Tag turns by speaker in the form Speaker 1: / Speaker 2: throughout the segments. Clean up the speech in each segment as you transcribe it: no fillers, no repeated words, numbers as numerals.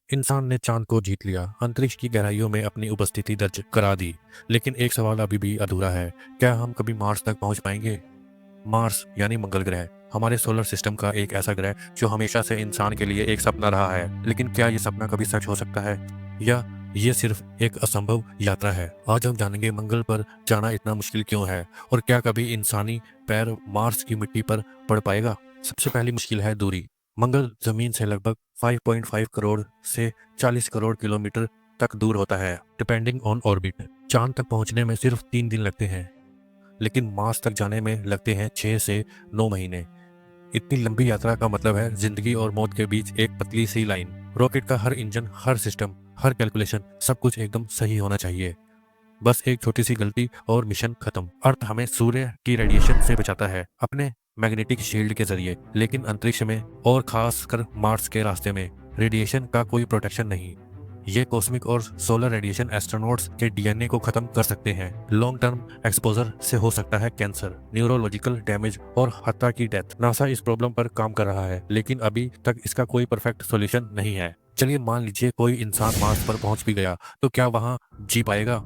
Speaker 1: इंसान ने चांद को जीत लिया, अंतरिक्ष की गहराइयों में अपनी उपस्थिति दर्ज करा दी। लेकिन एक सवाल अभी भी अधूरा है, क्या हम कभी मार्स तक पहुंच पाएंगे? मार्स यानी मंगल ग्रह, हमारे सोलर सिस्टम का एक ऐसा ग्रह जो हमेशा से इंसान के लिए एक सपना रहा है। लेकिन क्या ये सपना कभी सच हो सकता है, या ये सिर्फ एक असंभव यात्रा है? आज हम जानेंगे मंगल पर जाना इतना मुश्किल क्यों है, और क्या कभी इंसानी पैर मार्स की मिट्टी पर पड़ पाएगा। सबसे पहली मुश्किल है दूरी। मंगल जमीन से लगभग 5.5 करोड़ से 40 करोड़ किलोमीटर तक दूर होता है, डिपेंडिंग ऑन ऑर्बिट। चांद तक पहुंचने में सिर्फ 3 दिन लगते हैं, लेकिन मार्स तक जाने में लगते हैं 6 से 9 महीने। इतनी लंबी यात्रा का मतलब है जिंदगी और मौत के बीच एक पतली सी लाइन। रॉकेट का हर इंजन, हर सिस्टम, हर कैलकुलेशन, सब कुछ एकदम सही होना चाहिए। बस एक छोटी सी गलती और मिशन खत्म। अर्थ हमें सूर्य की रेडिएशन से बचाता है अपने मैग्नेटिक शील्ड के जरिए, लेकिन अंतरिक्ष में और खासकर मार्स के रास्ते में रेडिएशन का कोई प्रोटेक्शन नहीं। ये कॉस्मिक और सोलर रेडिएशन एस्ट्रोनॉट्स के डीएनए को खत्म कर सकते हैं। लॉन्ग टर्म एक्सपोजर से हो सकता है कैंसर, न्यूरोलॉजिकल डैमेज और हत्या की डेथ। नासा इस प्रॉब्लम पर काम कर रहा है, लेकिन अभी तक इसका कोई परफेक्ट सॉल्यूशन नहीं है। चलिए मान लीजिए कोई इंसान मार्स पर पहुंच भी गया, तो क्या वहां जी पाएगा?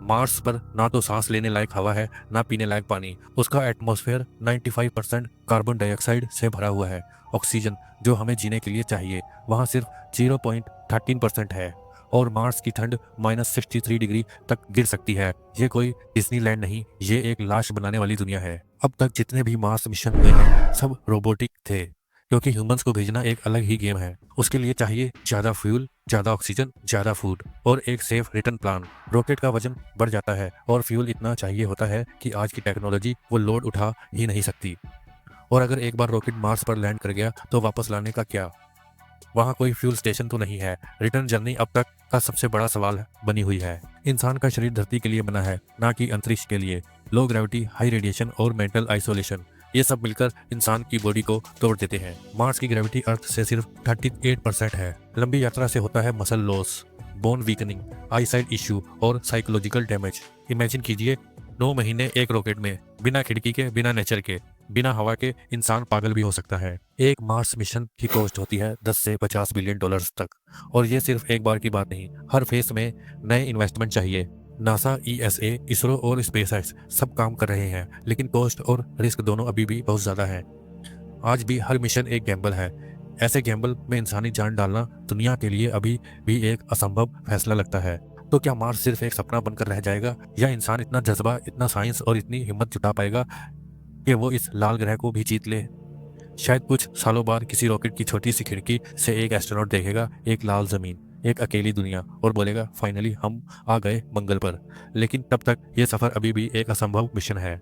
Speaker 1: मार्स पर ना तो सांस लेने लायक हवा है, ना पीने लायक पानी। उसका एटमॉस्फेयर 95% कार्बन डाइऑक्साइड से भरा हुआ है। ऑक्सीजन जो हमें जीने के लिए चाहिए, वहाँ सिर्फ 0.13% है। और मार्स की ठंड -63 डिग्री तक गिर सकती है। ये कोई डिज्नीलैंड नहीं, ये एक लाश बनाने वाली दुनिया है। अब तक जितने भी मार्स मिशन हुए हैं सब रोबोटिक थे, क्योंकि ह्यूमंस को भेजना एक अलग ही गेम है। उसके लिए चाहिए ज़्यादा फ्यूल, ज़्यादा ऑक्सीजन, ज़्यादा फूड और एक सेफ रिटर्न प्लान। रॉकेट का वजन बढ़ जाता है और फ्यूल इतना चाहिए होता है कि आज की टेक्नोलॉजी वो लोड उठा ही नहीं सकती। और अगर एक बार रॉकेट मार्स पर लैंड कर गया तो वापस लाने का क्या? वहाँ कोई फ्यूल स्टेशन तो नहीं है। रिटर्न जर्नी अब तक का सबसे बड़ा सवाल बनी हुई है। इंसान का शरीर धरती के लिए बना है, ना कि अंतरिक्ष के लिए। लो ग्रेविटी, हाई रेडिएशन और मेंटल आइसोलेशन, ये सब मिलकर इंसान की बॉडी को तोड़ देते हैं। मार्स की ग्रेविटी अर्थ से सिर्फ 38% है। लंबी यात्रा से होता है muscle loss, bone weakening, eyesight issue और साइकोलॉजिकल डैमेज। इमेजिन कीजिए 9 महीने एक रॉकेट में, बिना खिड़की के, बिना नेचर के, बिना हवा के। इंसान पागल भी हो सकता है। एक मार्स मिशन की कॉस्ट होती है 10 से 50 बिलियन डॉलर्स तक। और ये सिर्फ एक बार की बात नहीं, हर फेज में नए इन्वेस्टमेंट चाहिए। नासा, ईएसए, इसरो और स्पेसएक्स सब काम कर रहे हैं, लेकिन कॉस्ट और रिस्क दोनों अभी भी बहुत ज़्यादा है। आज भी हर मिशन एक गैम्बल है। ऐसे गैम्बल में इंसानी जान डालना दुनिया के लिए अभी भी एक असंभव फैसला लगता है। तो क्या मार्स सिर्फ एक सपना बनकर रह जाएगा, या इंसान इतना जज्बा, इतना साइंस और इतनी हिम्मत जुटा पाएगा कि वो इस लाल ग्रह को भी जीत ले? शायद कुछ सालों बाद किसी रॉकेट की छोटी सी खिड़की से एक एस्ट्रोनॉट देखेगा एक लाल जमीन, एक अकेली दुनिया, और बोलेगा फाइनली हम आ गए मंगल पर। लेकिन तब तक ये सफर अभी भी एक असंभव मिशन है।